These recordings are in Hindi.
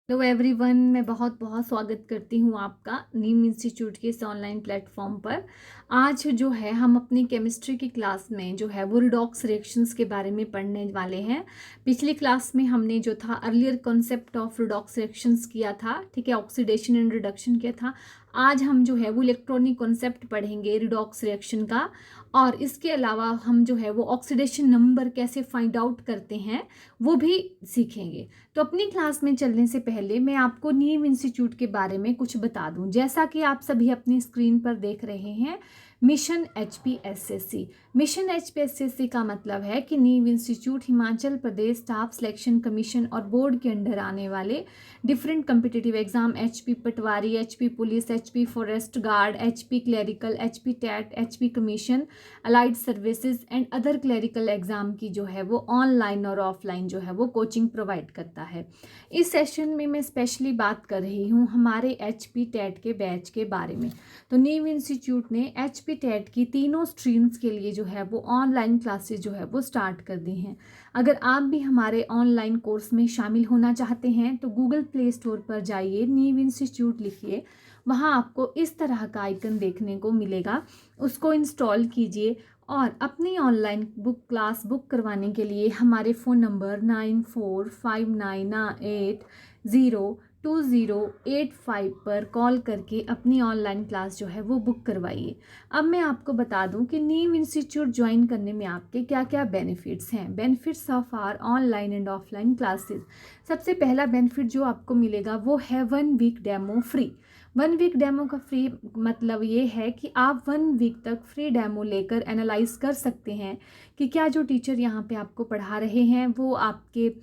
हेलो एवरीवन, मैं बहुत बहुत स्वागत करती हूँ आपका नीम इंस्टीट्यूट के इस ऑनलाइन प्लेटफॉर्म पर। आज जो है हम अपनी केमिस्ट्री की क्लास में जो है वो रिडॉक्स रिएक्शंस के बारे में पढ़ने वाले हैं। पिछली क्लास में हमने जो था earlier concept of redox reactions किया था, ठीक है, ऑक्सीडेशन एंड रिडक्शन किया था। आज हम जो है वो इलेक्ट्रॉनिक कॉन्सेप्ट पढ़ेंगे रिडॉक्स रिएक्शन का, और इसके अलावा हम जो है वो ऑक्सीडेशन नंबर कैसे फाइंड आउट करते हैं वो भी सीखेंगे। तो अपनी क्लास में चलने से पहले मैं आपको नीम इंस्टीट्यूट के बारे में कुछ बता दूं। जैसा कि आप सभी अपनी स्क्रीन पर देख रहे हैं, मिशन HPSSC। मिशन HPSSC का मतलब है कि Neem institute Himachal Pradesh staff selection commission और बोर्ड के अंडर आने वाले different competitive exam HP patwari, HP police, HP forest guard, HP clerical, HP TET, HP commission, allied services and other clerical exam की जो है वो ऑनलाइन और ऑफलाइन जो है वो कोचिंग प्रोवाइड करता है। इस सेशन में मैं स्पेशली बात कर रही हूँ हमारे HP टैट के बैच के बारे में। तो नीम इंस्टीट्यूट ने HP टैट की तीनों स्ट्रीम्स के लिए जो है वो ऑनलाइन क्लासेस जो है वो स्टार्ट कर दी हैं। अगर आप भी हमारे ऑनलाइन कोर्स में शामिल होना चाहते हैं तो गूगल प्ले स्टोर पर जाइए, नीम इंस्टीट्यूट लिखिए, वहाँ आपको इस तरह का आइकन देखने को मिलेगा, उसको इंस्टॉल कीजिए और अपनी ऑनलाइन क्लास बुक करवाने के लिए हमारे फ़ोन नंबर 9459802085 पर कॉल करके अपनी ऑनलाइन क्लास जो है वो बुक करवाइए। अब मैं आपको बता दूं कि नीम इंस्टीट्यूट ज्वाइन करने में आपके क्या क्या बेनिफिट्स हैं। Benefits of our online and offline classes. सबसे पहला बेनिफिट जो आपको मिलेगा वो है 1 week demo free. 1 week demo का फ्री मतलब ये है कि आप 1 वीक तक फ्री डेमो लेकर एनालाइज कर सकते हैं कि क्या जो टीचर यहाँ पे आपको पढ़ा रहे हैं वो आपके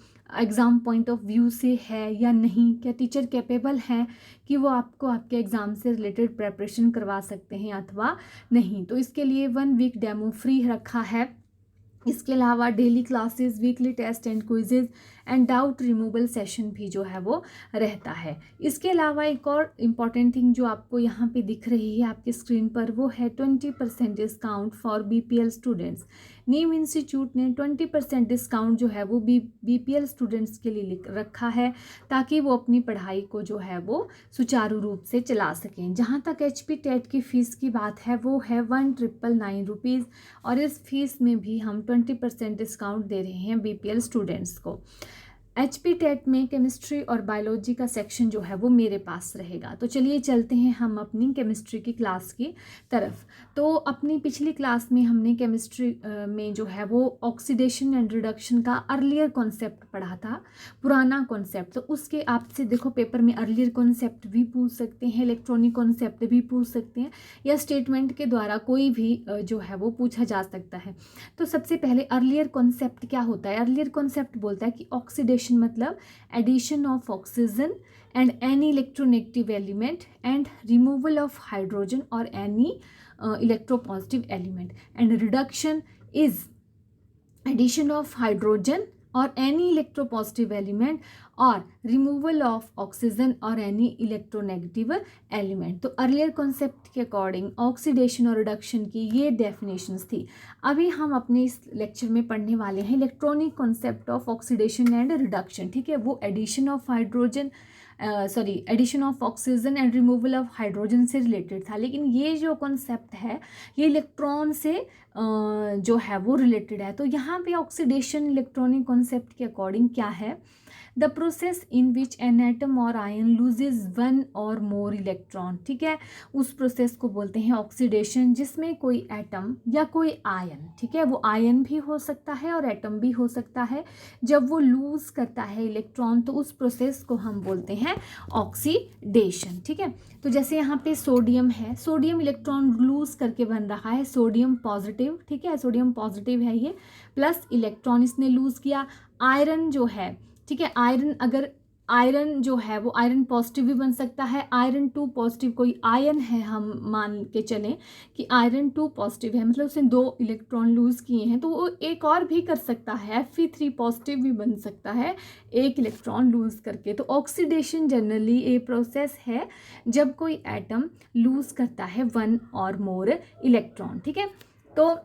एग्ज़ाम पॉइंट ऑफ व्यू से है या नहीं, क्या टीचर कैपेबल हैं कि वो आपको आपके एग्ज़ाम से रिलेटेड प्रेपरेशन करवा सकते हैं अथवा नहीं। तो इसके लिए 1 वीक डेमो फ्री रखा है। इसके अलावा daily classes, weekly test and quizzes and doubt removal session भी जो है वो रहता है। इसके अलावा एक और इम्पॉर्टेंट थिंग जो आपको यहाँ पे दिख रही है आपकी स्क्रीन पर वो है 20% discount for BPL students. Neem institute ने 20% डिस्काउंट जो है वो BPL स्टूडेंट्स के लिए रखा है ताकि वो अपनी पढ़ाई को जो है वो सुचारू रूप से चला सकें। जहाँ तक HP टेट की फ़ीस की बात है वो है 1999 रुपीज़, और इस फीस में भी हम 20% डिस्काउंट दे रहे हैं BPL स्टूडेंट्स को। HP टेट में केमिस्ट्री और बायोलॉजी का सेक्शन जो है वो मेरे पास रहेगा। तो चलिए चलते हैं हम अपनी केमिस्ट्री की क्लास की तरफ। तो अपनी पिछली क्लास में हमने केमिस्ट्री में जो है वो ऑक्सीडेशन एंड रिडक्शन का अर्लियर कॉन्सेप्ट पढ़ा था, पुराना कॉन्सेप्ट। तो उसके आपसे देखो पेपर में अर्लियर कॉन्सेप्ट भी पूछ सकते हैं, इलेक्ट्रॉनिक कॉन्सेप्ट भी पूछ सकते हैं, या स्टेटमेंट के द्वारा कोई भी जो है वो पूछा जा सकता है। तो सबसे पहले अर्लियर कॉन्सेप्ट क्या होता है। अर्लियर कॉन्सेप्ट बोलता है कि ऑक्सीडेशन मतलब addition of oxygen and any electronegative element and removal of hydrogen और any electropositive element, and reduction is addition of hydrogen और एनी इलेक्ट्रोपॉजिटिव एलिमेंट और रिमूवल ऑफ ऑक्सीजन और एनी इलेक्ट्रोनेगेटिव एलिमेंट। तो अर्लियर कॉन्सेप्ट के अकॉर्डिंग ऑक्सीडेशन और रिडक्शन की ये डेफिनेशंस थी। अभी हम अपने इस लेक्चर में पढ़ने वाले हैं electronic concept of oxidation and reduction, ठीक है। वो addition of hydrogen addition of oxygen and removal of hydrogen से रिलेटेड था, लेकिन ये जो कॉन्सेप्ट है ये इलेक्ट्रॉन से जो है वो रिलेटेड है। तो यहाँ पे ऑक्सीडेशन इलेक्ट्रॉनिक कॉन्सेप्ट के अकॉर्डिंग क्या है, the process in which an atom और आयन लूजेज 1 और मोर इलेक्ट्रॉन, ठीक है, उस प्रोसेस को बोलते हैं ऑक्सीडेशन, जिसमें कोई एटम या कोई आयन, ठीक है, वो आयन भी हो सकता है और एटम भी हो सकता है, जब वो लूज करता है इलेक्ट्रॉन तो उस प्रोसेस को हम बोलते हैं ऑक्सीडेशन, ठीक है। तो जैसे यहाँ पे सोडियम है, सोडियम इलेक्ट्रॉन लूज करके बन रहा है सोडियम पॉजिटिव, ठीक है, सोडियम पॉजिटिव है ये, प्लस इलेक्ट्रॉन इसने लूज किया। आयरन जो है, ठीक है, आयरन अगर आयरन जो है वो आयरन पॉजिटिव भी बन सकता है, आयरन 2 पॉजिटिव कोई आयन है, हम मान के चलें कि आयरन 2 पॉजिटिव है, मतलब उसने 2 इलेक्ट्रॉन लूज किए हैं, तो वो एक और भी कर सकता है, Fe3 पॉजिटिव भी बन सकता है 1 इलेक्ट्रॉन लूज करके। तो ऑक्सीडेशन जनरली ये प्रोसेस है जब कोई एटम लूज करता है 1 और मोर इलेक्ट्रॉन, ठीक है। तो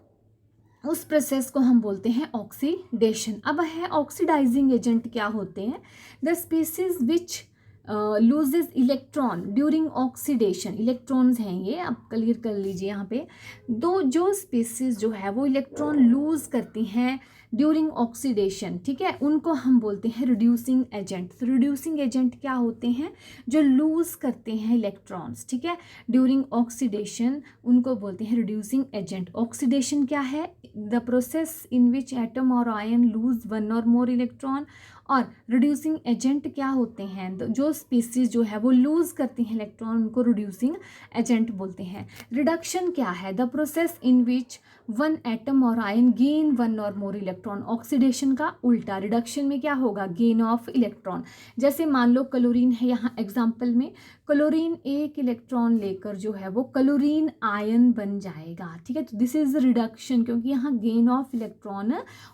उस प्रोसेस को हम बोलते हैं ऑक्सीडेशन। अब है ऑक्सीडाइजिंग एजेंट क्या होते हैं, the species which loses electron during oxidation, electrons हैं ये, आप क्लियर कर लीजिए यहाँ पे। दो जो स्पीसीज जो है वो इलेक्ट्रॉन लूज करती हैं ड्यूरिंग ऑक्सीडेशन, ठीक है, उनको हम बोलते हैं रिड्यूसिंग एजेंट। तो रिड्यूसिंग एजेंट क्या होते हैं? जो लूज करते हैं इलेक्ट्रॉन्स, ठीक है, ड्यूरिंग ऑक्सीडेशन, उनको बोलते हैं रिड्यूसिंग एजेंट। ऑक्सीडेशन क्या है? The process in which atom और आयन लूज वन और मोर इलेक्ट्रॉन। और रिड्यूसिंग एजेंट क्या होते हैं? जो स्पीसीज जो है वो लूज करती हैं इलेक्ट्रॉन, उनको रिड्यूसिंग एजेंट बोलते हैं। रिडक्शन क्या है? The process in which one atom और आयन गेन वन और मोर इलेक्ट्रॉन। ऑक्सीडेशन का उल्टा, रिडक्शन में क्या होगा? Gain of electron. जैसे मान लो क्लोरीन है, यहाँ एग्जाम्पल में क्लोरीन एक इलेक्ट्रॉन लेकर जो है वो क्लोरीन आयन बन जाएगा, ठीक है। तो दिस इज रिडक्शन, क्योंकि यहाँ गेन ऑफ इलेक्ट्रॉन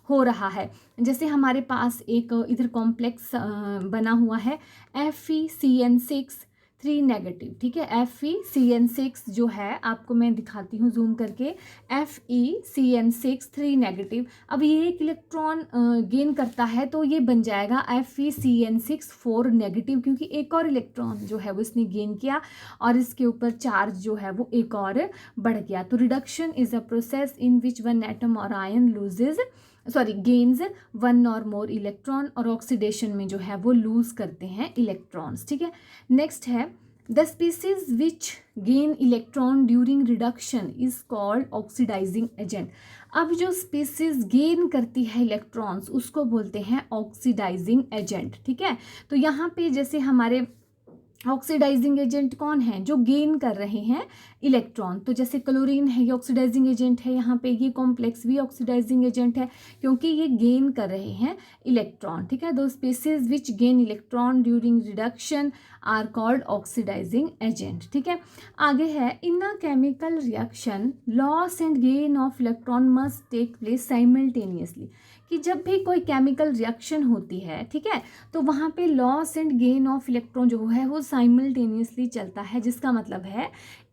हो रहा है। जैसे हमारे पास एक इधर कॉम्प्लेक्स बना हुआ है FeCN6 3 नेगेटिव, ठीक है। FeCN6 जो है, आपको मैं दिखाती हूँ जूम करके, FeCN6 3 नेगेटिव। अब ये एक इलेक्ट्रॉन गेन करता है तो ये बन जाएगा FeCN6 4 नेगेटिव, क्योंकि एक और इलेक्ट्रॉन जो है वो इसने गेन किया और इसके ऊपर चार्ज जो है वो एक और बढ़ गया। तो reduction is a process in which one atom और आयन गेन्स वन और मोर इलेक्ट्रॉन, और ऑक्सीडेशन में जो है वो लूज करते हैं इलेक्ट्रॉन्स, ठीक है। नेक्स्ट है the species which gain electron during reduction is called oxidising agent. अब जो स्पीसीज गेन करती है इलेक्ट्रॉन्स उसको बोलते हैं ऑक्सीडाइजिंग एजेंट, ठीक है। तो यहाँ पे जैसे हमारे ऑक्सीडाइजिंग एजेंट कौन है? जो गेन कर रहे हैं इलेक्ट्रॉन। तो जैसे क्लोरीन है, ये ऑक्सीडाइजिंग एजेंट है। यहाँ पे ये कॉम्प्लेक्स भी ऑक्सीडाइजिंग एजेंट है, क्योंकि ये गेन कर रहे हैं इलेक्ट्रॉन, ठीक है। दो species which gain electron during reduction are called oxidising agent, ठीक है। आगे है in a chemical reaction loss and gain of electron must take place simultaneously, कि जब भी कोई केमिकल रिएक्शन होती है, ठीक है, तो वहाँ पे loss and gain of electron जो है वो साइमल्टेनियसली चलता है। जिसका मतलब है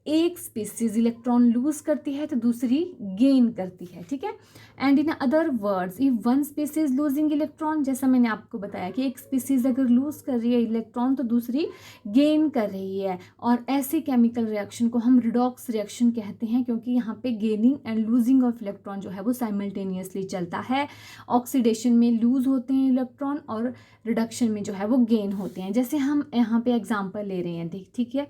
एक स्पीसीज इलेक्ट्रॉन लूज करती है तो दूसरी गेन करती है, ठीक है। And in other words if one species losing electron, जैसा मैंने आपको बताया कि एक स्पीसीज अगर लूज कर रही है इलेक्ट्रॉन तो दूसरी गेन कर रही है, और ऐसे केमिकल रिएक्शन को हम रिडॉक्स रिएक्शन कहते हैं, क्योंकि यहाँ पे gaining and losing of electron जो है वो साइमल्टेनियसली चलता है। ऑक्सीडेशन में लूज होते हैं इलेक्ट्रॉन और रिडक्शन में जो है वो गेन होते हैं। जैसे हम यहाँ पे एग्जाम्पल ले रहे हैं, ठीक है,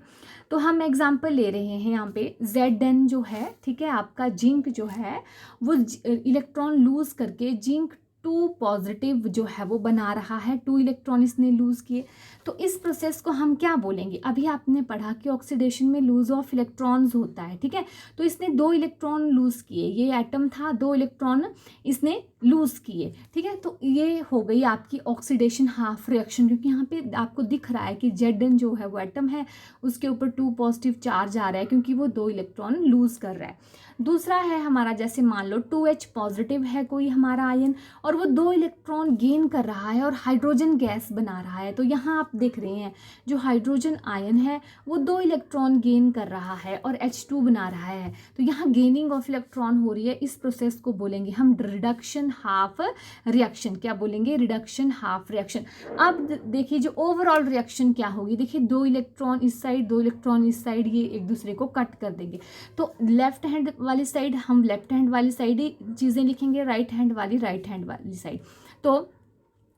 तो हम एग्जाम्पल ले रहे हैं यहाँ पे Zn जो है, ठीक है, आपका जिंक जो है वो इलेक्ट्रॉन लूज करके जिंक 2 पॉजिटिव जो है वो बना रहा है, 2 इलेक्ट्रॉन इसने लूज किए। तो इस प्रोसेस को हम क्या बोलेंगे? अभी आपने पढ़ा कि ऑक्सीडेशन में लूज ऑफ इलेक्ट्रॉन्स होता है, ठीक है। तो इसने 2 इलेक्ट्रॉन लूज किए, ये एटम था, 2 इलेक्ट्रॉन इसने लूज किए, ठीक है। तो ये हो गई आपकी ऑक्सीडेशन हाफ रिएक्शन, क्योंकि यहाँ पे आपको दिख रहा है कि Zn जो है वो एटम है, उसके ऊपर 2 पॉजिटिव चार्ज आ रहा है क्योंकि वो 2 इलेक्ट्रॉन लूज कर रहा है। दूसरा है हमारा, जैसे मान लो 2H पॉजिटिव है कोई हमारा आयन और वो 2 इलेक्ट्रॉन गेन कर रहा है और हाइड्रोजन गैस बना रहा है। तो यहाँ आप देख रहे हैं जो हाइड्रोजन आयन है वो 2 इलेक्ट्रॉन गेन कर रहा है और H2 बना रहा है। तो यहाँ गेनिंग ऑफ इलेक्ट्रॉन हो रही है। इस प्रोसेस को बोलेंगे हम रिडक्शन हाफ रिएक्शन। क्या बोलेंगे? Reduction half reaction. अब देखिए जो ओवरऑल रिएक्शन क्या होगी, देखिए 2 इलेक्ट्रॉन इस साइड, 2 इलेक्ट्रॉन इस साइड, ये एक दूसरे को कट कर देंगे। तो लेफ्ट हैंड वाली साइड हम लेफ्ट हैंड वाली साइड ही चीज़ें लिखेंगे, राइट हैंड वाली राइट हैंड वाली साइड। तो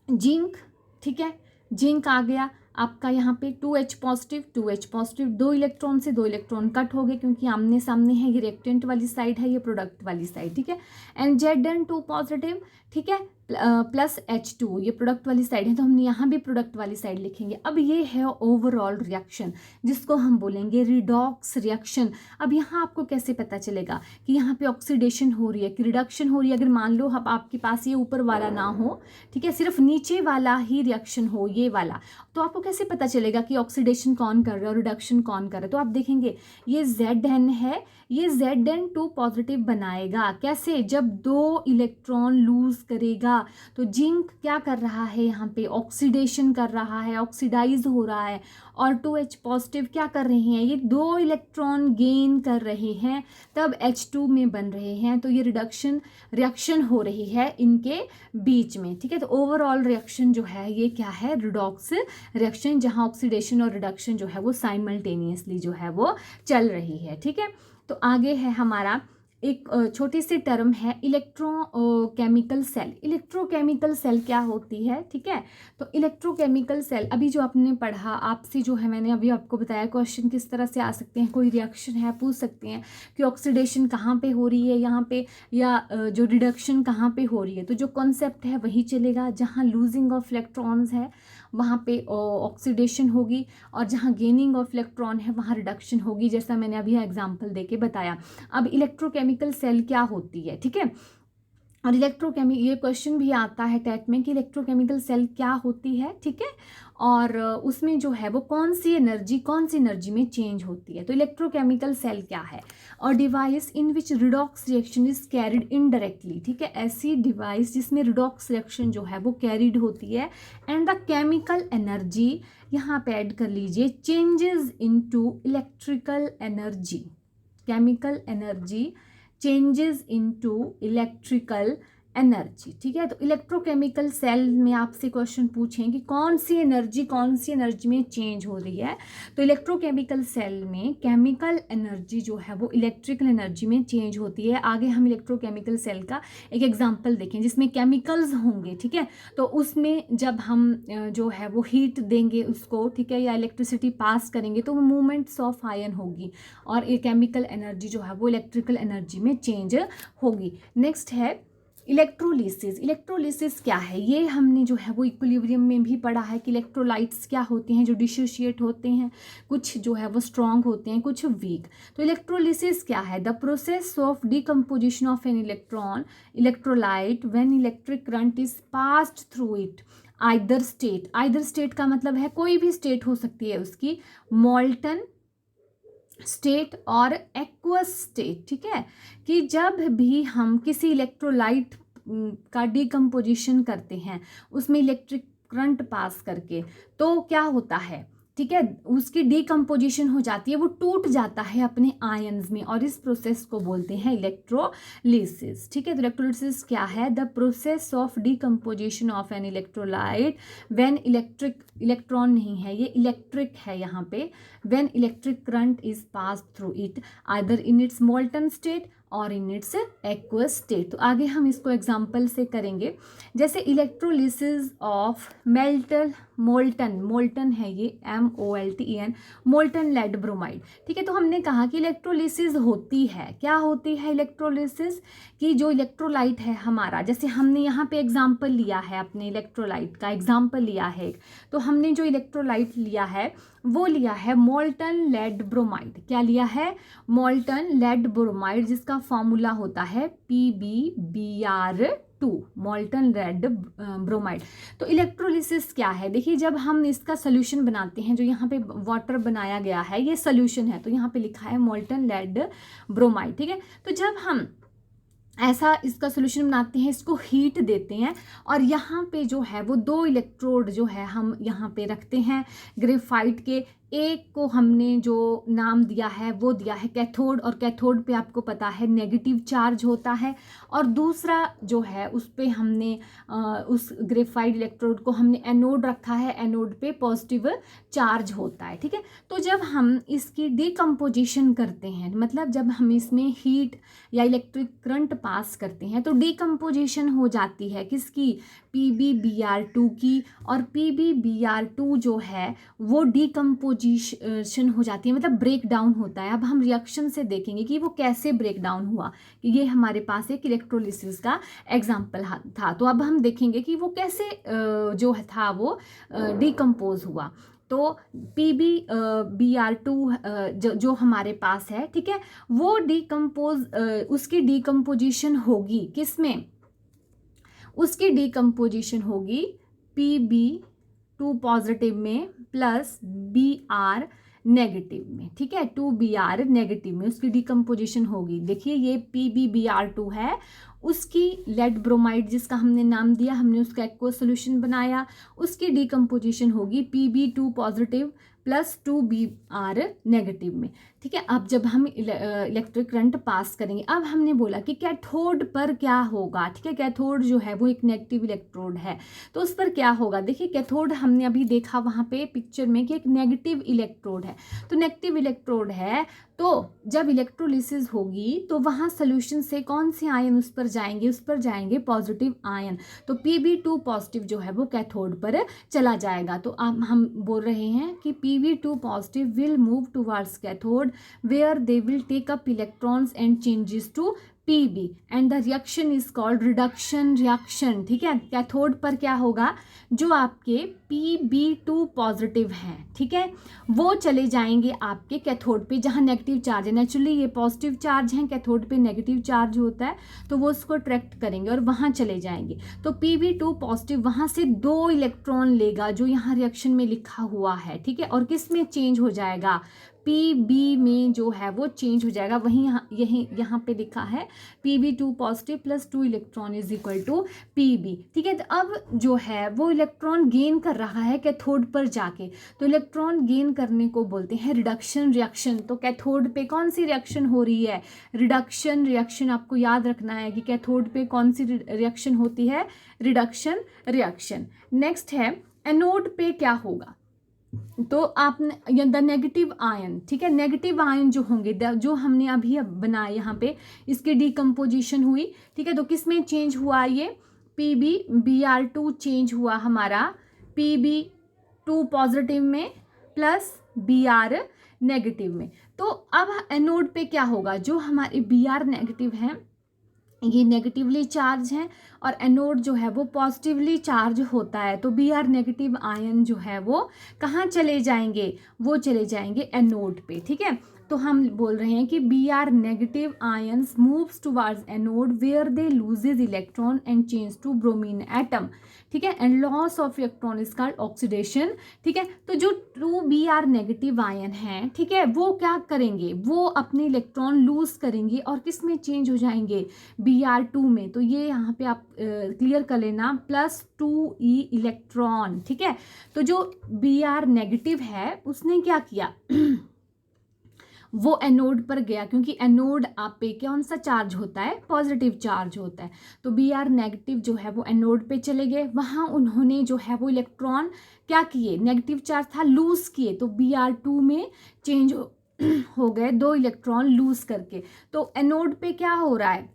जिंक, ठीक है, जिंक आ गया आपका यहाँ पे 2H positive 2H positive, 2 electron से 2 इलेक्ट्रॉन कट हो गए क्योंकि आमने सामने है, ये रिएक्टेंट वाली साइड है, ये प्रोडक्ट वाली साइड, ठीक है। एंड Zn2 पॉजिटिव, ठीक है, प्लस H2 ये प्रोडक्ट वाली साइड है, तो हमने यहाँ भी प्रोडक्ट वाली साइड लिखेंगे। अब ये है ओवरऑल रिएक्शन जिसको हम बोलेंगे रिडॉक्स रिएक्शन। अब यहाँ आपको कैसे पता चलेगा कि यहाँ पे ऑक्सीडेशन हो रही है कि रिडक्शन हो रही है? अगर मान लो अब आपके पास ये ऊपर वाला ना हो, ठीक है, सिर्फ नीचे वाला ही रिएक्शन हो, ये वाला, तो आपको कैसे पता चलेगा कि ऑक्सीडेशन कौन कर रहा है और रिडक्शन कौन कर रहा है? तो आप देखेंगे ये Zn है, ये Zn2 पॉजिटिव बनाएगा। कैसे? जब 2 इलेक्ट्रॉन लूज करेगा बढ़ेगा तो जिंक क्या कर रहा है, यहाँ पे ऑक्सीडेशन कर रहा है, ऑक्सीडाइज हो रहा है, और 2H पॉजिटिव क्या कर रहे हैं, ये 2 इलेक्ट्रॉन गेन कर रहे हैं, तब H2 में बन रहे हैं। तो ये रिएक्शन हो रही है इनके बीच में, ठीक है। तो ओवरऑल रिएक्शन जो है ये क्या है, रिडॉक्स रिएक्शन, जहाँ ऑक्सीडेशन और रिडक्शन जो है वो साइमल्टेनियसली जो है वो चल रही है, ठीक है। तो आगे है हमारा एक छोटी सी टर्म है इलेक्ट्रोकेमिकल सेल। इलेक्ट्रोकेमिकल सेल क्या होती है, ठीक है। तो इलेक्ट्रोकेमिकल सेल अभी जो आपने पढ़ा, आपसे जो है मैंने अभी आपको बताया क्वेश्चन किस तरह से आ सकते हैं, कोई रिएक्शन है पूछ सकते हैं कि ऑक्सीडेशन कहाँ पे हो रही है यहाँ पे, या जो रिडक्शन कहाँ पे हो रही है। तो जो कॉन्सेप्ट है वही चलेगा, जहाँ लूजिंग ऑफ इलेक्ट्रॉन्स है वहाँ पे ऑक्सीडेशन होगी, और जहाँ गेनिंग ऑफ इलेक्ट्रॉन है वहाँ रिडक्शन होगी, जैसा मैंने अभी एग्जाम्पल देके बताया। अब इलेक्ट्रोकेमिकल सेल क्या होती है, ठीक है। और ये क्वेश्चन भी आता है टेट में कि इलेक्ट्रोकेमिकल सेल क्या होती है, ठीक है। और उसमें जो है वो कौन सी एनर्जी में चेंज होती है। तो इलेक्ट्रोकेमिकल सेल क्या है, और device in which redox reaction is carried indirectly, ठीक है। ऐसी डिवाइस जिसमें रिडॉक्स रिएक्शन जो है वो कैरिड होती है, एंड द केमिकल एनर्जी यहाँ पे ऐड कर लीजिए changes into electrical energy, chemical energy changes into electrical energy, ठीक है। तो इलेक्ट्रोकेमिकल सेल में आपसे क्वेश्चन पूछें कि कौन सी एनर्जी में चेंज हो रही है। तो इलेक्ट्रोकेमिकल सेल में केमिकल एनर्जी जो है वो इलेक्ट्रिकल एनर्जी में चेंज होती है। आगे हम इलेक्ट्रोकेमिकल सेल का एक एग्जांपल देखें जिसमें केमिकल्स होंगे, ठीक है। तो उसमें जब हम जो है वो हीट देंगे उसको, ठीक है, या इलेक्ट्रिसिटी पास करेंगे तो वो मूवमेंट्स ऑफ आयन होगी, और ये केमिकल एनर्जी जो है वो इलेक्ट्रिकल एनर्जी में चेंज होगी। नेक्स्ट है इलेक्ट्रोलिसिस क्या है, ये हमने जो है वो इक्विलिब्रियम में भी पढ़ा है कि इलेक्ट्रोलाइट्स क्या होते हैं, जो डिसोशिएट होते हैं, कुछ जो है वो स्ट्रॉन्ग होते हैं, कुछ वीक। तो इलेक्ट्रोलिसिस क्या है, the process of decomposition of an electrolyte when electric current is passed through it either state का मतलब है कोई भी स्टेट हो सकती है उसकी, मॉल्टन स्टेट और एक्वस स्टेट, ठीक है। कि जब भी हम किसी इलेक्ट्रोलाइट का डिकम्पोजिशन करते हैं उसमें इलेक्ट्रिक करंट पास करके, तो क्या होता है, ठीक है, उसकी डिकम्पोजिशन हो जाती है, वो टूट जाता है अपने आयंस में, और इस प्रोसेस को बोलते हैं इलेक्ट्रोलिसिस, ठीक है। तो इलेक्ट्रोलिसिस क्या है, the process of decomposition of an electrolyte when electron नहीं है, ये इलेक्ट्रिक है यहाँ पे, when electric current is pass through it either in its molten state और इन इट्स एक्वस स्टेट। तो आगे हम इसको एग्जाम्पल से करेंगे, जैसे इलेक्ट्रोलिसिस ऑफ मोल्टन है ये MOLTEN, मोल्टन लेड ब्रोमाइड, ठीक है। तो हमने कहा कि इलेक्ट्रोलिसिस होती है, क्या होती है इलेक्ट्रोलिसिस, कि जो इलेक्ट्रोलाइट है हमारा, जैसे हमने यहाँ पे एग्जाम्पल लिया है, अपने इलेक्ट्रोलाइट का एग्जाम्पल लिया है, तो हमने जो इलेक्ट्रोलाइट लिया है वो लिया है मोल्टन लेड ब्रोमाइड। क्या लिया है, मोल्टन लेड ब्रोमाइड, जिसका फॉर्मूला होता है PbBr2, मोल्टन लेड ब्रोमाइड। तो इलेक्ट्रोलिसिस क्या है, देखिए जब हम इसका सोल्यूशन बनाते हैं, जो यहाँ पे वाटर बनाया गया है ये सोल्यूशन है, तो यहाँ पे लिखा है मोल्टन लेड ब्रोमाइड, ठीक है। तो जब हम ऐसा इसका सोल्यूशन बनाते हैं, इसको हीट देते हैं, और यहाँ पे जो है वो 2 इलेक्ट्रोड जो है हम यहाँ पे रखते हैं ग्रेफाइट के। एक को हमने जो नाम दिया है वो दिया है कैथोड, और कैथोड पे आपको पता है नेगेटिव चार्ज होता है, और दूसरा जो है उस पे हमने उस ग्रेफाइट इलेक्ट्रोड को हमने एनोड रखा है, एनोड पे पॉजिटिव चार्ज होता है, ठीक है। तो जब हम इसकी डिकम्पोजिशन करते हैं, मतलब जब हम इसमें हीट या इलेक्ट्रिक करंट पास करते हैं, तो डिकम्पोजिशन हो जाती है किसकी, PbBr2 की, और PbBr2 जो है वो डिकम्पोजिशन हो जाती है, मतलब ब्रेक डाउन होता है। अब हम रिएक्शन से देखेंगे कि वो कैसे ब्रेक डाउन हुआ, कि ये हमारे पास एक इलेक्ट्रोलिसिस का एग्जाम्पल था। तो अब हम देखेंगे कि वो कैसे जो था वो डिकम्पोज हुआ। तो PbBr2 जो हमारे पास है, ठीक है, वो उसकी डिकम्पोजिशन होगी किसमें, उसकी डिकम्पोजिशन होगी Pb2 पॉजिटिव में प्लस Br नेगेटिव में, ठीक है, 2Br नेगेटिव में उसकी डिकम्पोजिशन होगी। देखिए ये PbBr2 है उसकी लेड ब्रोमाइड जिसका हमने नाम दिया, हमने उसका एक्वा सोल्यूशन बनाया, उसकी डिकम्पोजिशन होगी Pb2 positive plus 2Br negative में। ठीक है, अब जब हम इलेक्ट्रिक करंट पास करेंगे, अब हमने बोला कि कैथोड पर क्या होगा। ठीक है, कैथोड जो है वो एक नेगेटिव इलेक्ट्रोड है, तो उस पर क्या होगा। देखिए कैथोड हमने अभी देखा वहाँ पे पिक्चर में कि एक नेगेटिव इलेक्ट्रोड है, तो नेगेटिव इलेक्ट्रोड है तो जब इलेक्ट्रोलिसिस होगी तो वहाँ सोल्यूशन से कौन से आयन उस पर जाएंगे, उस पर जाएंगे पॉजिटिव आयन, तो Pb2 पॉजिटिव जो है वो कैथोड पर चला जाएगा। तो अब हम बोल रहे हैं कि Pb2 positive will move towards cathode where they will take up electrons and changes to Pb and the reaction is called reduction reaction. ठीक है, कैथोड पर क्या होगा, जो आपके Pb2 पॉजिटिव हैं, ठीक है, वो चले जाएंगे आपके कैथोड पे जहाँ नेगेटिव चार्ज है। नेचुरली ये पॉजिटिव चार्ज हैं, कैथोड पे नेगेटिव चार्ज होता है, तो वो उसको अट्रैक्ट करेंगे और वहाँ चले जाएंगे। तो Pb2 पॉजिटिव वहाँ से 2 इलेक्ट्रॉन लेगा जो यहाँ रिएक्शन में लिखा हुआ है। ठीक है, और किस में चेंज हो जाएगा, Pb में जो है वो चेंज हो जाएगा। वहीं यहाँ पे लिखा है Pb2 positive plus 2 electron is equal to Pb। ठीक है, तो अब जो है वो इलेक्ट्रॉन गेन कर रहा है कैथोड पर जाके, तो इलेक्ट्रॉन गेन करने को बोलते हैं रिडक्शन रिएक्शन। तो कैथोड पे कौन सी रिएक्शन हो रही है, रिडक्शन रिएक्शन। आपको याद रखना है कि कैथोड पे कौन सी रिएक्शन होती है, रिडक्शन रिएक्शन। नेक्स्ट है एनोड पे क्या होगा, तो आपने द नेगेटिव आयन, ठीक है, नेगेटिव आयन जो होंगे जो हमने अभी बनाए यहाँ पे, इसकी डिकम्पोजिशन हुई। ठीक है, तो किस में चेंज हुआ, ये Br2 चेंज हुआ हमारा Pb2 पॉजिटिव में प्लस Br नेगेटिव में। तो अब एनोड पे क्या होगा, जो हमारे Br नेगेटिव हैं ये नेगेटिवली चार्ज हैं और एनोड जो है वो पॉजिटिवली चार्ज होता है, तो Br नेगेटिव आयन जो है वो कहाँ चले जाएंगे, वो चले जाएंगे एनोड पे। ठीक है, तो हम बोल रहे हैं कि Br negative ions moves towards anode where they loses electron and change to bromine atom. ठीक है, and loss of electron is called oxidation. ठीक है, तो जो 2Br नेगेटिव आयन हैं, ठीक है, वो क्या करेंगे, वो अपने इलेक्ट्रॉन लूज करेंगे और किस में चेंज हो जाएंगे, Br2 में। तो ये यहाँ पे आप क्लियर कर लेना, प्लस 2e इलेक्ट्रॉन। ठीक है, तो जो Br नेगेटिव है उसने क्या किया वो एनोड पर गया, क्योंकि एनोड आप पे कौन सा चार्ज होता है, पॉजिटिव चार्ज होता है। तो Br नेगेटिव जो है वो एनोड पे चले गए, वहाँ उन्होंने जो है वो इलेक्ट्रॉन क्या किए, नेगेटिव चार्ज था लूज किए, तो Br2 में चेंज हो गए 2 इलेक्ट्रॉन लूज करके। तो एनोड पे क्या हो रहा है,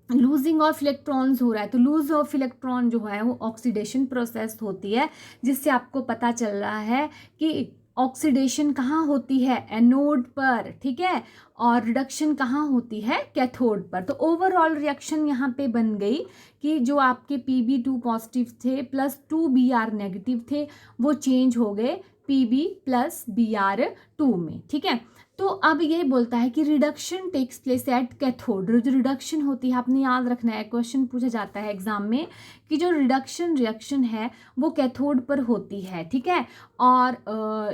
लूजिंग ऑफ इलेक्ट्रॉन्स हो रहा है। तो लूज ऑफ इलेक्ट्रॉन जो है वो ऑक्सीडेशन प्रोसेस होती है, जिससे आपको पता चल रहा है कि ऑक्सीडेशन कहाँ होती है, एनोड पर। ठीक है, और रिडक्शन कहाँ होती है, कैथोड पर। तो ओवरऑल रिएक्शन यहाँ पे बन गई कि जो आपके Pb2 पॉजिटिव थे प्लस 2Br नेगेटिव थे वो चेंज हो गए Pb प्लस Br2 में। ठीक है, तो अब ये बोलता है कि reduction takes place at cathode. जो रिडक्शन होती है, आपने याद रखना है, क्वेश्चन पूछा जाता है एग्जाम में कि जो रिडक्शन रिएक्शन है वो कैथोड पर होती है। ठीक है, और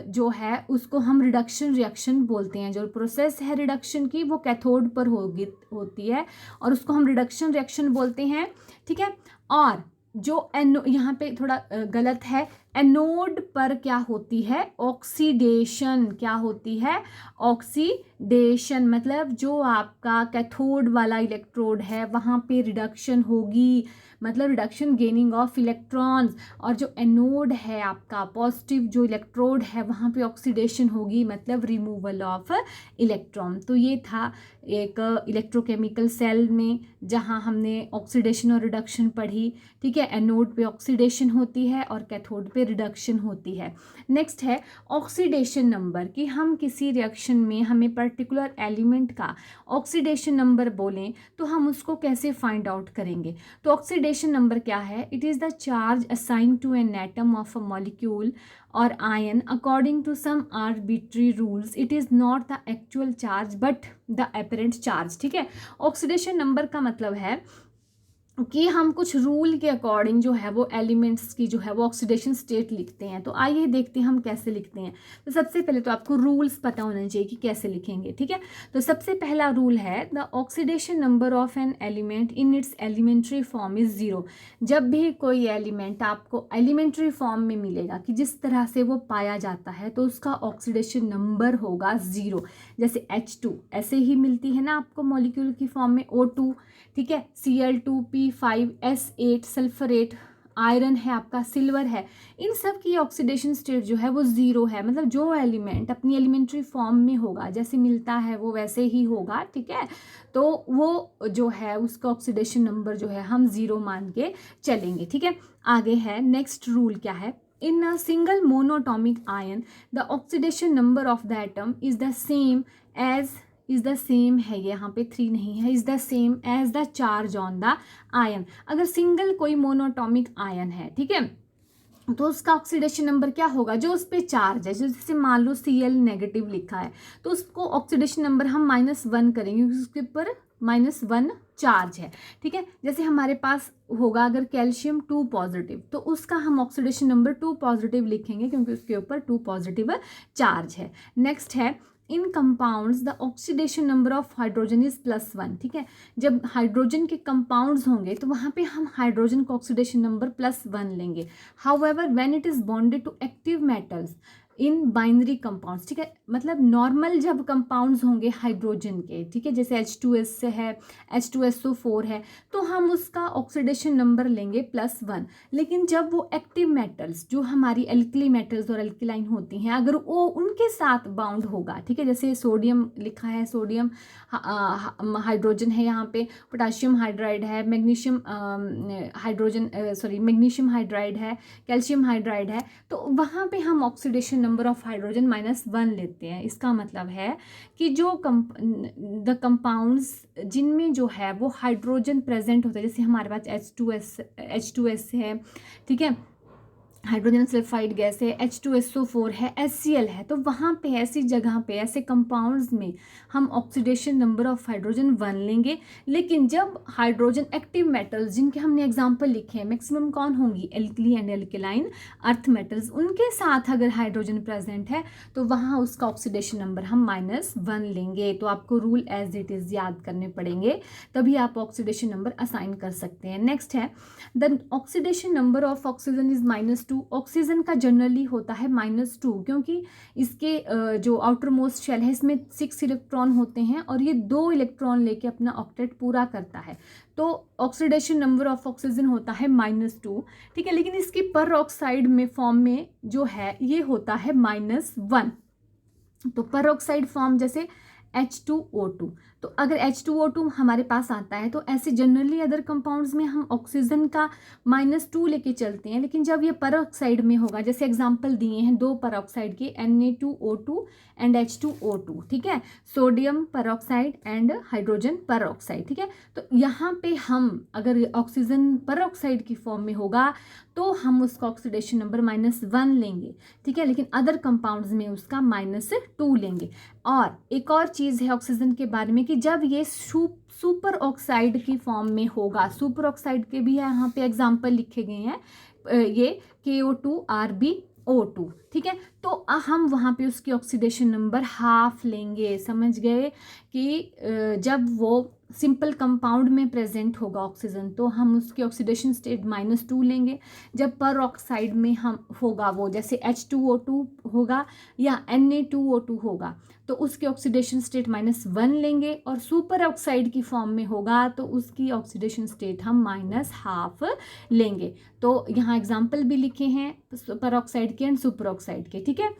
जो है उसको हम रिडक्शन रिएक्शन बोलते हैं। जो प्रोसेस है रिडक्शन की वो कैथोड पर होती है और उसको हम रिडक्शन रिएक्शन बोलते हैं। ठीक है, और जो यहाँ पे थोड़ा गलत है, एनोड पर क्या होती है, ऑक्सीडेशन। क्या होती है, ऑक्सीडेशन, मतलब जो आपका कैथोड वाला इलेक्ट्रोड है वहाँ पे रिडक्शन होगी, मतलब रिडक्शन गेनिंग ऑफ इलेक्ट्रॉन्स। और जो एनोड है आपका पॉजिटिव जो इलेक्ट्रोड है वहाँ पे ऑक्सीडेशन होगी, मतलब रिमूवल ऑफ इलेक्ट्रॉन। तो ये था एक इलेक्ट्रोकेमिकल सेल में जहाँ हमने ऑक्सीडेशन और रिडक्शन पढ़ी। ठीक है, एनोड पे ऑक्सीडेशन होती है और कैथोड पे रिडक्शन होती है। नेक्स्ट है ऑक्सीडेशन नंबर, कि हम किसी रिएक्शन में हमें पर्टिकुलर एलिमेंट का ऑक्सीडेशन नंबर बोलें तो हम उसको कैसे फाइंड आउट करेंगे। तो ऑक्सीडेशन नंबर क्या है, it is the charge assign to an atom of a molecule or ion according to some arbitrary rules. It is not the actual charge but the apparent charge. ठीक है, ऑक्सीडेशन नंबर का मतलब है कि हम कुछ रूल के अकॉर्डिंग जो है वो एलिमेंट्स की जो है वो ऑक्सीडेशन स्टेट लिखते हैं। तो आइए देखते हैं हम कैसे लिखते हैं। तो सबसे पहले तो आपको रूल्स पता होना चाहिए कि कैसे लिखेंगे, ठीक है। तो सबसे पहला रूल है the oxidation number of an element in its elementary form is zero. जब भी कोई एलिमेंट आपको एलिमेंट्री फॉर्म में मिलेगा कि जिस तरह से वो पाया जाता है, तो उसका ऑक्सीडेशन नंबर होगा ज़ीरो। जैसे H2 ऐसे ही मिलती है ना आपको मॉलिक्यूल की फॉर्म में O2, ठीक है, Cl2p5s8 सल्फरेट, आयरन है आपका, सिल्वर है, इन सब की ऑक्सीडेशन स्टेट जो है वो ज़ीरो है। मतलब जो एलिमेंट अपनी एलिमेंट्री फॉर्म में होगा, जैसे मिलता है वो वैसे ही होगा, ठीक है। तो वो जो है उसका ऑक्सीडेशन नंबर जो है हम ज़ीरो मान के चलेंगे, ठीक है। आगे है नेक्स्ट रूल क्या है, in a single monatomic ion the oxidation number of the atom is the same है, ये यहाँ पे 3 नहीं है, is the same as the charge on the ion. अगर सिंगल कोई मोनोटॉमिक आयन है, ठीक है, तो उसका ऑक्सीडेशन नंबर क्या होगा, जो उस पर चार्ज है, जैसे मान लो Cl नेगेटिव लिखा है, तो उसको ऑक्सीडेशन नंबर हम -1 करेंगे क्योंकि उसके ऊपर -1 चार्ज है, ठीक है। जैसे हमारे पास होगा अगर कैल्शियम 2 पॉजिटिव, तो उसका हम ऑक्सीडेशन नंबर 2 पॉजिटिव लिखेंगे क्योंकि उसके ऊपर 2 पॉजिटिव चार्ज है। नेक्स्ट है in compounds the oxidation number of hydrogen is +1, ठीक है। जब हाइड्रोजन के कंपाउंड्स होंगे तो वहाँ पे हम हाइड्रोजन का ऑक्सीडेशन नंबर +1 लेंगे। However when it is bonded to active metals in binary compounds, ठीक है, मतलब नॉर्मल जब कंपाउंड्स होंगे हाइड्रोजन के, ठीक है, जैसे H2S से है, H2SO4 है, तो हम उसका ऑक्सीडेशन नंबर लेंगे +1। लेकिन जब वो एक्टिव मेटल्स जो हमारी एल्कली मेटल्स और एल्कलाइन होती हैं, अगर वो उनके साथ बाउंड होगा, ठीक है, जैसे सोडियम लिखा है, सोडियम हाइड्रोजन है यहाँ पे, पोटाशियम हाइड्राइड है, मैग्नीशियम मैग्नीशियम हाइड्राइड है, कैल्शियम हाइड्राइड है, तो वहाँ पे हम ऑक्सीडेशन नंबर ऑफ हाइड्रोजन -1 लेते हैं। इसका मतलब है कि जो द कंपाउंड्स जिनमें जो है वो हाइड्रोजन प्रेजेंट होता है, जैसे हमारे पास H2S है, ठीक है, हाइड्रोजन सल्फाइड गैस है, H2SO4 है, HCl है, तो वहाँ पे ऐसी जगह पे ऐसे कंपाउंड्स में हम ऑक्सीडेशन नंबर ऑफ हाइड्रोजन 1 लेंगे। लेकिन जब हाइड्रोजन एक्टिव मेटल्स जिनके हमने एग्जांपल लिखे हैं मैक्सिमम कौन होंगी, alkali and alkaline earth metals, उनके साथ अगर हाइड्रोजन प्रेजेंट है तो वहाँ उसका ऑक्सीडेशन नंबर हम -1 लेंगे। तो आपको रूल एज इट इज़ याद करने पड़ेंगे, तभी आप ऑक्सीडेशन नंबर असाइन कर सकते हैं। नेक्स्ट है the oxidation number of oxygen is -2। Oxygen का जनरली होता है -2 क्योंकि इसके जो आउटर मोस्ट शेल है इसमें 6 इलेक्ट्रॉन होते हैं और ये 2 इलेक्ट्रॉन लेके अपना ऑक्टेट पूरा करता है। तो ऑक्सीडेशन नंबर ऑफ ऑक्सीजन होता है -2, ठीक है, लेकिन इसकी पर ऑक्साइड में फॉर्म में जो है ये होता है -1। तो पर ऑक्साइड फॉर्म जैसे H2O2, तो अगर H2O2 हमारे पास आता है तो ऐसे जनरली अदर कंपाउंड्स में हम ऑक्सीजन का -2 लेके चलते हैं, लेकिन जब ये परऑक्साइड में होगा, जैसे एग्जांपल दिए हैं 2 परऑक्साइड के Na2O2 एंड H2O2, ठीक है, sodium peroxide and hydrogen peroxide, ठीक है। तो यहाँ पे हम अगर ऑक्सीजन परऑक्साइड की फॉर्म में होगा तो हम उसका ऑक्सीडेशन नंबर -1 लेंगे, ठीक है, लेकिन अदर कंपाउंड्स में उसका -2 लेंगे। और एक और चीज़ है ऑक्सीजन के बारे में कि जब ये सुपर ऑक्साइड की फॉर्म में होगा, सुपर ऑक्साइड के भी यहाँ पे एग्जाम्पल लिखे गए हैं, ये KO2RbO2, ठीक है, तो हम वहाँ पे उसकी ऑक्सीडेशन नंबर हाफ लेंगे। समझ गए कि जब वो सिंपल कंपाउंड में प्रेजेंट होगा ऑक्सीजन तो हम उसकी ऑक्सीडेशन स्टेट -2 लेंगे। जब पर ऑक्साइड में हम होगा वो, जैसे H2O2 होगा या Na2O2 होगा, तो उसकी ऑक्सीडेशन स्टेट -1 लेंगे। और सुपर ऑक्साइड की फॉर्म में होगा तो उसकी ऑक्सीडेशन स्टेट हम -1/2 लेंगे। तो यहाँ एग्जाम्पल भी लिखे हैं पर ऑक्साइड के एंड सुपर ऑक्साइड के, ठीक है।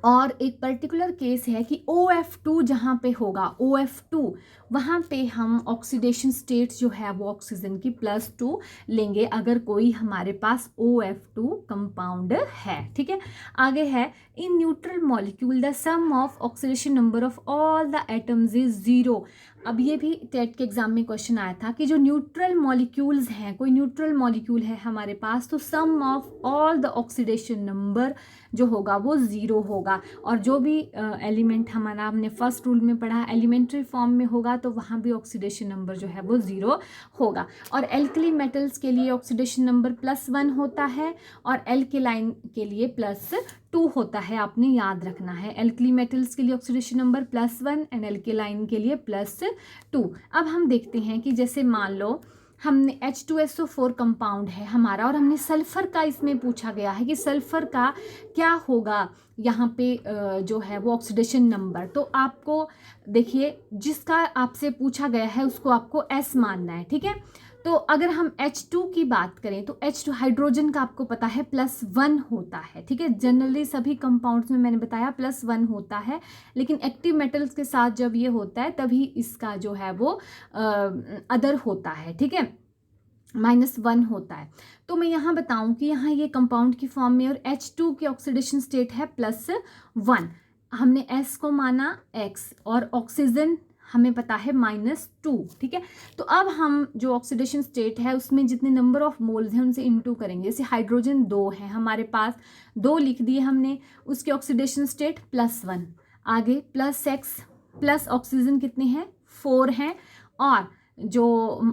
और एक पर्टिकुलर केस है कि OF2 जहाँ पे होगा, OF2 वहाँ पे हम ऑक्सीडेशन स्टेट जो है वो ऑक्सीजन की +2 लेंगे अगर कोई हमारे पास OF2 कंपाउंड है, ठीक है। आगे है in neutral molecule the sum of oxidation number of all the atoms is 0। अब ये भी टेट के एग्जाम में क्वेश्चन आया था कि जो न्यूट्रल मॉलिक्यूल्स हैं, कोई न्यूट्रल मॉलिक्यूल है हमारे पास, तो sum of all the oxidation number जो होगा वो ज़ीरो होगा। और जो भी एलिमेंट हमारा हमने फर्स्ट रूल में पढ़ा एलिमेंट्री फॉर्म में होगा तो वहाँ भी ऑक्सीडेशन नंबर जो है वो ज़ीरो होगा। और एल्कली मेटल्स के लिए ऑक्सीडेशन नंबर +1 होता है और एल्केलाइन के लिए +2 होता है। आपने याद रखना है, एल्कली मेटल्स के लिए ऑक्सीडेशन नंबर +1 एंड एल्केलाइन के लिए +2। अब हम देखते हैं कि जैसे मान लो हमने H2SO4 कंपाउंड है हमारा और हमने सल्फ़र का इसमें पूछा गया है कि सल्फ़र का क्या होगा यहाँ पे जो है वो ऑक्सीडेशन नंबर। तो आपको देखिए, जिसका आपसे पूछा गया है उसको आपको S मानना है, ठीक है। तो अगर हम H2 की बात करें तो H2 हाइड्रोजन का आपको पता है +1 होता है, ठीक है। जनरली सभी कंपाउंड्स में मैंने बताया +1 होता है, लेकिन एक्टिव मेटल्स के साथ जब ये होता है तभी इसका जो है वो अदर होता है, ठीक है, -1 होता है। तो मैं यहाँ बताऊँ कि यहाँ ये कंपाउंड की फॉर्म में और H2 की ऑक्सीडेशन स्टेट है +1। हमने S को माना X और ऑक्सीजन हमें पता है -2, ठीक है। तो अब हम जो ऑक्सीडेशन स्टेट है उसमें जितने नंबर ऑफ मोल्स हैं उनसे इनटू करेंगे। जैसे हाइड्रोजन 2 है हमारे पास, 2 लिख दिए हमने, उसके ऑक्सीडेशन स्टेट +1। आगे +X प्लस ऑक्सीजन कितने हैं, 4 हैं, और जो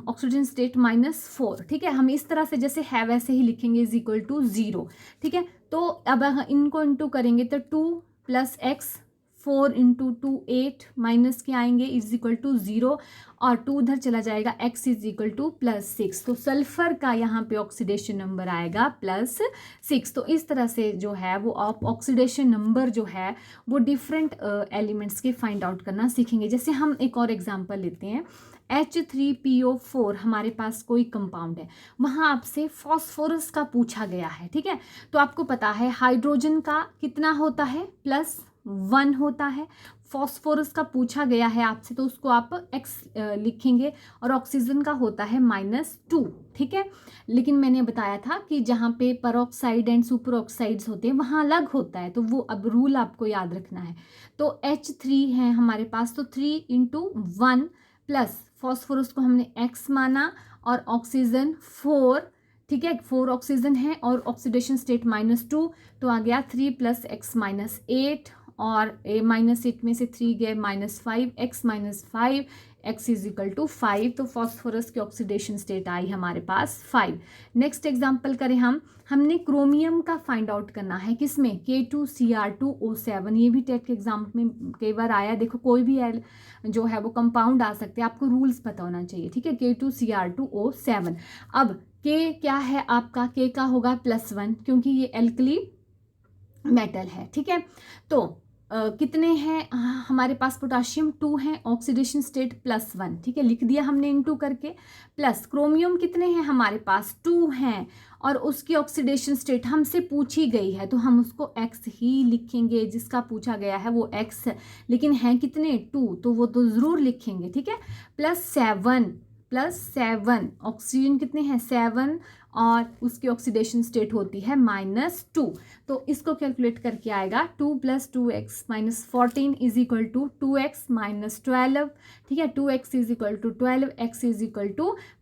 ऑक्सीजन स्टेट -4, ठीक है। हम इस तरह से जैसे है वैसे ही लिखेंगे =0, ठीक है। तो अब इनको इनटू करेंगे तो 2 + X, 4 × 2 8, माइनस के आएंगे =0 और 2 उधर चला जाएगा, X +6। तो सल्फर का यहाँ पे ऑक्सीडेशन नंबर आएगा +6। तो इस तरह से जो है वो आप ऑक्सीडेशन नंबर जो है वो डिफरेंट एलिमेंट्स के फाइंड आउट करना सीखेंगे। जैसे हम एक और एग्जांपल लेते हैं, H3PO4 हमारे पास कोई कंपाउंड है, वहाँ आपसे फॉस्फोरस का पूछा गया है, ठीक है। तो आपको पता है हाइड्रोजन का कितना होता है, +1 होता है। फॉस्फोरस का पूछा गया है आपसे तो उसको आप X लिखेंगे और ऑक्सीजन का होता है -2, ठीक है। लेकिन मैंने बताया था कि जहाँ पे परऑक्साइड एंड सुपर ऑक्साइड्स होते हैं वहाँ अलग होता है, तो वो अब रूल आपको याद रखना है। तो H3 है हमारे पास, तो 3 × 1 प्लस फॉस्फोरस को हमने X माना और ऑक्सीजन 4, ठीक है, 4 ऑक्सीजन है और ऑक्सीडेशन स्टेट -2, तो आ गया 3 + X -8 और -8 में से 3 गए -5, X -5, X = 5। तो फॉस्फोरस की ऑक्सीडेशन स्टेट आई हमारे पास 5। नेक्स्ट एग्जांपल करें हमने क्रोमियम का फाइंड आउट करना है, किसमें, K2Cr2O7। ये भी टेट के एग्जाम में कई बार आया, देखो कोई भी जो है वो कंपाउंड आ सकते हैं, आपको रूल्स पता होना चाहिए, ठीक है। K2Cr2O7। अब K क्या है आपका, K का होगा +1 क्योंकि ये एल्कली मेटल है, ठीक है। तो कितने हैं हमारे पास, पोटाशियम 2 है, ऑक्सीडेशन स्टेट +1, ठीक है, लिख दिया हमने इनटू करके। प्लस क्रोमियम कितने हैं हमारे पास, 2 हैं और उसकी ऑक्सीडेशन स्टेट हमसे पूछी गई है तो हम उसको X ही लिखेंगे, जिसका पूछा गया है वो X, लेकिन हैं कितने, 2, तो वो तो ज़रूर लिखेंगे, ठीक है। +7 ऑक्सीजन कितने हैं, 7 और उसकी ऑक्सीडेशन स्टेट होती है -2। तो इसको कैलकुलेट करके आएगा 2 + 2x - 14 = 2x - 12, ठीक है। 2x = 12, x =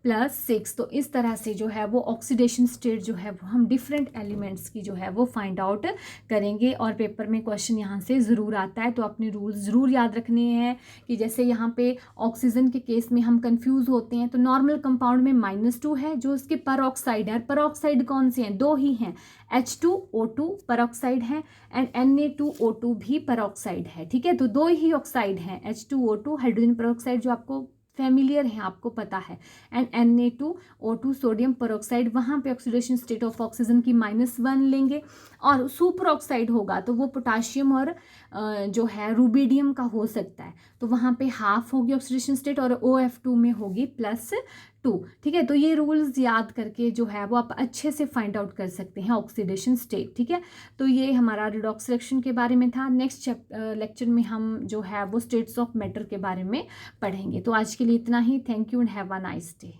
+6। तो इस तरह से जो है वो ऑक्सीडेशन स्टेट जो है वो हम डिफरेंट एलिमेंट्स की जो है वो फाइंड आउट करेंगे और पेपर में क्वेश्चन यहाँ से ज़रूर आता है। तो अपने रूल्स ज़रूर याद रखने हैं कि जैसे यहाँ पे ऑक्सीजन के केस में हम कंफ्यूज होते हैं, तो नॉर्मल कंपाउंड में -2 है जो उसके परऑक्साइड है। परऑक्साइड कौन से हैं, 2 ही हैं, H2O2 परऑक्साइड है एंड Na2O2 भी परऑक्साइड है, ठीक है। तो 2 ही ऑक्साइड हैं, H2O2 हाइड्रोजन परऑक्साइड जो आपको फैमिलियर है, आपको पता है, एंड Na2O2 सोडियम परऑक्साइड। वहाँ पे ऑक्सीडेशन स्टेट ऑफ ऑक्सीजन की -1 लेंगे और सुपर ऑक्साइड होगा तो वो पोटाशियम और जो है रुबिडियम का हो सकता है, तो वहाँ पे हाफ होगी ऑक्सीडेशन स्टेट और OF2 में होगी +2, ठीक है। तो ये रूल्स याद करके जो है वो आप अच्छे से फाइंड आउट कर सकते हैं ऑक्सीडेशन स्टेट, ठीक है। तो ये हमारा रिडॉक्स रिएक्शन के बारे में था। नेक्स्ट लेक्चर में हम जो है वो स्टेट्स ऑफ मैटर के बारे में पढ़ेंगे। तो आज के लिए इतना ही। Thank you and have a nice day.